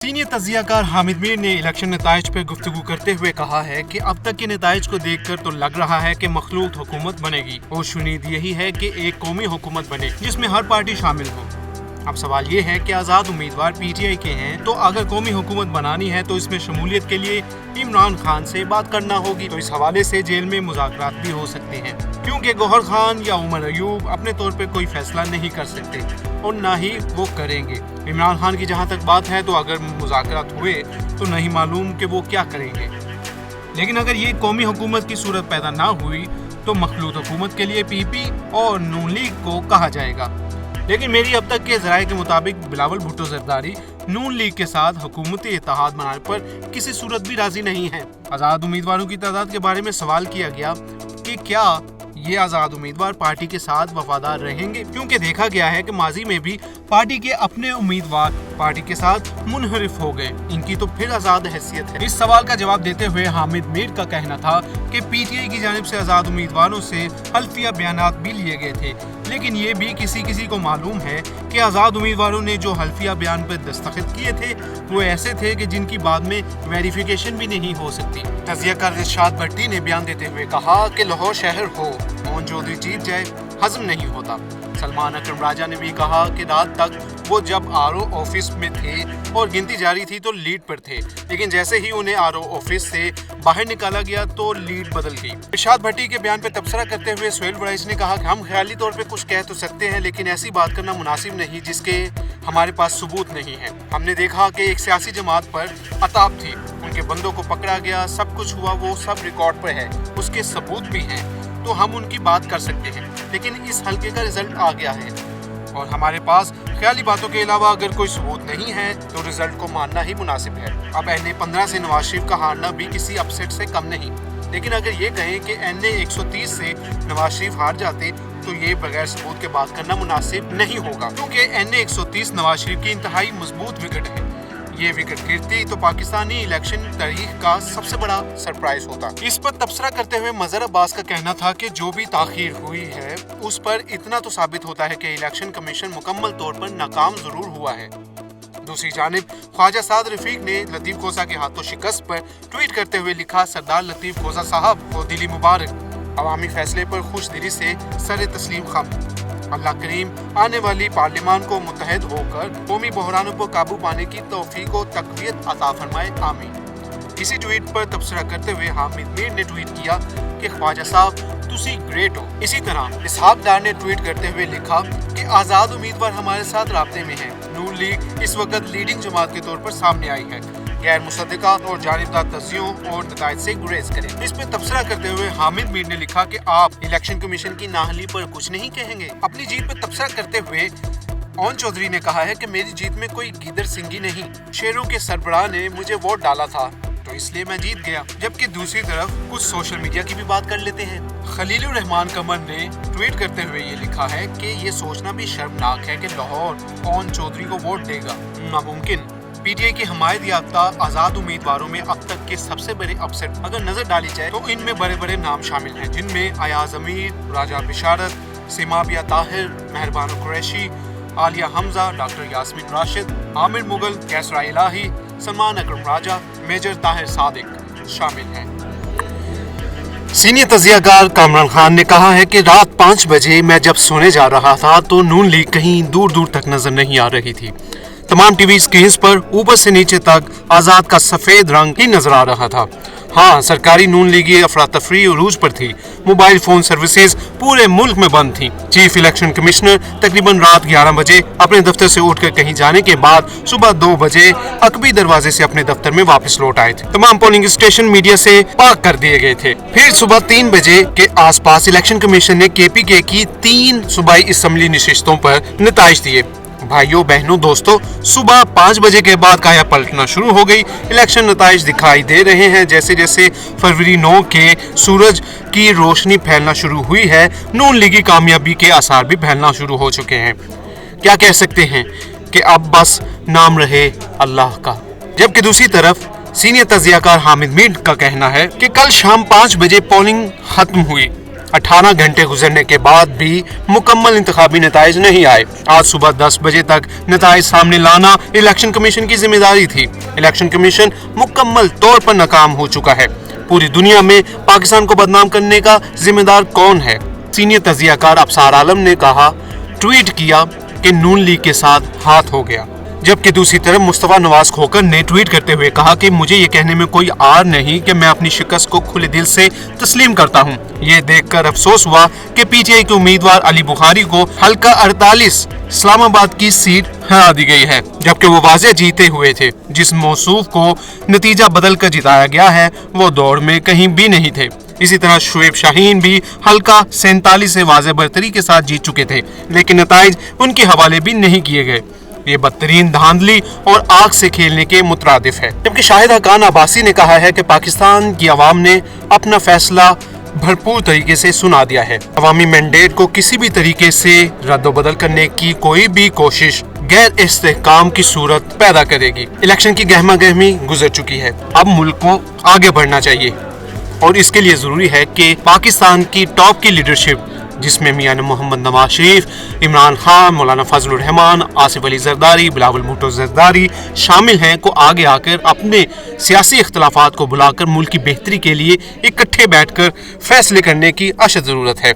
Senior तजियाकार Hamid Mir ने election नताइज पर गुफ्तगू करते हुए कहा है कि अब तक के नताइज को देखकर तो लग रहा है कि मखलूत हुकूमत बनेगी और शुनीद यही है कि एक कौमी हुकूमत बने जिसमें हर पार्टी शामिल हो। अब सवाल ये है कि आज़ाद उम्मीदवार पीटीआई के हैं, तो अगर कौमी हुकूमत बनानी है तो इसमें शमूलियत के लिए इमरान खान से बात करना होगी। तो इस हवाले से जेल में मुज़ाकरात भी हो सकते हैं, क्योंकि गौहर खान या उमर अयूब अपने तौर पर कोई फैसला नहीं कर सकते और ना ही वो करेंगे। इमरान खान की जहाँ तक बात है तो अगर मुज़ाकरात हुए तो नहीं मालूम कि वो क्या करेंगे। लेकिन अगर ये कौमी हुकूमत की सूरत पैदा ना हुई तो मखलूत हुकूमत के लिए पीपी और नून लीग को कहा जाएगा। लेकिन मेरी अब तक के ज़राए के मुताबिक बिलावल भुट्टो ज़रदारी नून लीग के साथ हुकूमती इत्तेहाद बनाने पर किसी सूरत भी राजी नहीं है। आज़ाद उम्मीदवारों की तादाद के बारे में सवाल किया गया कि क्या ये आज़ाद उम्मीदवार पार्टी के साथ वफादार रहेंगे, क्योंकि देखा गया है कि माजी में भी पार्टी के अपने उम्मीदवार पार्टी के साथ मुनहरिफ हो गए। इनकी तो फिर आज़ाद हैसियत है। इस सवाल का जवाब देते हुए हामिद मीर का कहना था कि पीटीआई की जानिब से आज़ाद उम्मीदवारों से हल्फिया बयानात भी लिए गए थे, लेकिन ये भी किसी को मालूम है कि आज़ाद उम्मीदवारों ने जो हल्फिया बयान पर दस्तखत किए थे वो ऐसे थे कि जिनकी बाद में वेरिफिकेशन भी नहीं हो सकती। तजियाकार इरशाद भट्टी ने बयान देते हुए कहा कि लाहौर शहर हो, मोहन चौधरी जीत जाए, हजम नहीं होता। सलमान अकरम राजा ने भी कहा कि रात तक वो जब आरओ ऑफिस में थे और गिनती जारी थी तो लीड पर थे, लेकिन जैसे ही उन्हें आरओ ऑफिस से बाहर निकाला गया तो लीड बदल गई। इरशाद भट्टी के बयान पर तबसरा करते हुए सुहेल बड़ाइश ने कहा कि हम ख्याली तौर पे कुछ कह तो सकते हैं, लेकिन ऐसी बात करना मुनासिब नहीं जिसके हमारे पास सबूत नहीं है। हमने देखा कि एक सियासी जमात पर अताब थी, उनके बंदों को पकड़ा गया, सब कुछ हुआ, वो सब रिकॉर्ड पर है, उसके सबूत भी हैं, तो हम उनकी बात कर सकते हैं। लेकिन इस हल्के का रिजल्ट आ गया है और हमारे पास ख्याली बातों के अलावा अगर कोई सबूत नहीं है तो रिजल्ट को मानना ही मुनासिब है। अब NA 15 से नवाज शरीफ का हारना भी किसी अपसेट से कम नहीं, लेकिन अगर ये कहें कि NA 130 से नवाज शरीफ हार जाते तो ये बगैर सबूत के बात करना मुनासिब नहीं होगा, क्योंकि NA 130 नवाज शरीफ की इंतहाई मजबूत विकेट है। ये विकेट गिरती तो पाकिस्तानी इलेक्शन तारीख का सबसे बड़ा सरप्राइज होता। इस पर तबसरा करते हुए मजहर अब्बास का कहना था कि जो भी ताखीर हुई है उस पर इतना तो साबित होता है कि इलेक्शन कमीशन मुकम्मल तौर पर नाकाम जरूर हुआ है। दूसरी जानिब ख्वाजा साद रफीक ने लतीफ खोसा के हाथों शिकस्त पर ट्वीट करते हुए लिखा, सरदार लतीफ खोसा साहब को दिली मुबारक, अवामी फैसले पर खुश दिली से सर तस्लीम खम। अल्लाह करीम आने वाली पार्लियामान को मुत्तहद होकर कौमी बहरानों पर काबू पाने की तौफीक व तक़वियत अता फरमाए, आमीन। इसी ट्वीट पर तबसरा करते हुए हामिद मीर ने ट्वीट किया कि ख्वाजा साहब तुसी ग्रेट हो। इसी तरह इसहाक डार ने ट्वीट करते हुए लिखा कि आज़ाद उम्मीदवार हमारे साथ राब्ते में है, नून लीग इस वक्त लीडिंग जमात के तौर पर सामने आई है, गैर मुसद्दिका और जानिबदार तज्जियों और नताइज से गुरेज करें। इस पर तबसरा करते हुए हामिद मीर ने लिखा कि आप इलेक्शन कमीशन की नाअहली पर कुछ नहीं कहेंगे। अपनी जीत पर तबसरा करते हुए ओन चौधरी ने कहा है कि मेरी जीत में कोई गिदर सिंगी नहीं, शेरों के सरबराह ने मुझे वोट डाला था तो इसलिए मैं जीत गया। जबकि दूसरी तरफ कुछ सोशल मीडिया की भी बात कर लेते हैं। खलीलुर रहमान कमर ने ट्वीट करते हुए ये लिखा है कि ये सोचना भी शर्मनाक है कि लाहौर ओन चौधरी को वोट देगा, नामुमकिन। पीटीआई की हमायत याफ्ता आज़ाद उम्मीदवारों में अब तक के सबसे बड़े अपसेट अगर नजर डाली जाए तो इनमें बड़े बड़े नाम शामिल हैं, जिनमें अयाज अमीर, राजा बिशारत, सिमाबिया ताहिर, मेहरबान कुरैशी, आलिया हमजा, डॉक्टर यास्मीन राशिद, आमिर मुगल, कैसरा इलाही, सलमान अकरम राजा, मेजर ताहिर सादिक शामिल हैं। सीनियर तजियाकार कामरान खान ने कहा है कि रात 5 बजे मैं जब सोने जा रहा था तो नून लीग कहीं दूर दूर तक नजर नहीं आ रही थी। तमाम टीवी स्क्रीन्स पर ऊपर से नीचे तक आज़ाद का सफ़ेद रंग ही नजर आ रहा था। हाँ, सरकारी नून लीगी अफरा तफरी उरूज पर थी। मोबाइल फ़ोन सर्विसेज पूरे मुल्क में बंद थी। चीफ इलेक्शन कमिश्नर तकरीबन रात 11 बजे अपने दफ्तर से उठकर कहीं जाने के बाद सुबह 2 बजे अकबी दरवाजे से अपने दफ्तर में वापस लौट आए थे। तमाम पोलिंग स्टेशन मीडिया से पाक कर दिए गए थे। फिर सुबह 3 बजे के आसपास इलेक्शन कमीशन ने KPK की 3 सूबाई असम्बली नशिस्तों पर नताइज दिए। भाइयों बहनों दोस्तों, सुबह 5 बजे के बाद काया पलटना शुरू हो गई। इलेक्शन नताइज दिखाई दे रहे हैं। जैसे जैसे फरवरी 9 के सूरज की रोशनी फैलना शुरू हुई है, नून लीगी कामयाबी के आसार भी फैलना शुरू हो चुके हैं। क्या कह सकते हैं कि अब बस नाम रहे अल्लाह का। जबकि दूसरी तरफ सीनियर तजियाकार हामिद मीर का कहना है कि कल शाम 5 बजे पोलिंग खत्म हुई। 18 घंटे गुजरने के बाद भी मुकम्मल इंतखाबी नताइज नहीं आए। आज सुबह 10 बजे तक नताइज सामने लाना इलेक्शन कमीशन की जिम्मेदारी थी। इलेक्शन कमीशन मुकम्मल तौर पर नाकाम हो चुका है। पूरी दुनिया में पाकिस्तान को बदनाम करने का जिम्मेदार कौन है? सीनियर तजियाकार अफसार आलम ने कहा, ट्वीट किया कि नून लीग के साथ हाथ हो गया। जबकि दूसरी तरफ मुस्तफा नवाज खोकर ने ट्वीट करते हुए कहा कि मुझे ये कहने में कोई आर नहीं कि मैं अपनी शिकस्त को खुले दिल से तस्लीम करता हूँ। ये देखकर अफसोस हुआ कि पीटीआई के उम्मीदवार अली बुखारी को हल्का 48 इस्लामाबाद की सीट हरा दी गई है, जबकि वो वाज़ेह जीते हुए थे। जिस मौसूफ को नतीजा बदल कर जिताया गया है वो दौड़ में कहीं भी नहीं थे। इसी तरह शुएब शाहीन भी हल्का 47 से वाज़ेह बरतरी के साथ जीत चुके थे, लेकिन नताइज उनके हवाले भी नहीं किए गए। ये बदतरीन धांधली और आग से खेलने के मुतरादिफ है। जबकि शाहिद हक्कान अब्बासी ने कहा है कि पाकिस्तान की आवाम ने अपना फैसला भरपूर तरीके से सुना दिया है। अवामी मैंडेट को किसी भी तरीके से रद्द-ओ-बदल करने की कोई भी कोशिश गैर इस्तेहकाम की सूरत पैदा करेगी। इलेक्शन की गहमा गहमी गुजर चुकी है, अब मुल्क को आगे बढ़ना चाहिए और इसके लिए जरूरी है कि पाकिस्तान की टॉप की लीडरशिप, जिसमें मियां मोहम्मद नवाज शरीफ, इमरान खान, मौलाना फजलुर रहमान, आसिफ अली जरदारी, बिलावल भुट्टो जरदारी शामिल हैं, को आगे आकर अपने सियासी इख्तलाफात को बुलाकर मुल्क की बेहतरी के लिए इकट्ठे बैठकर फैसले करने की अशद ज़रूरत है।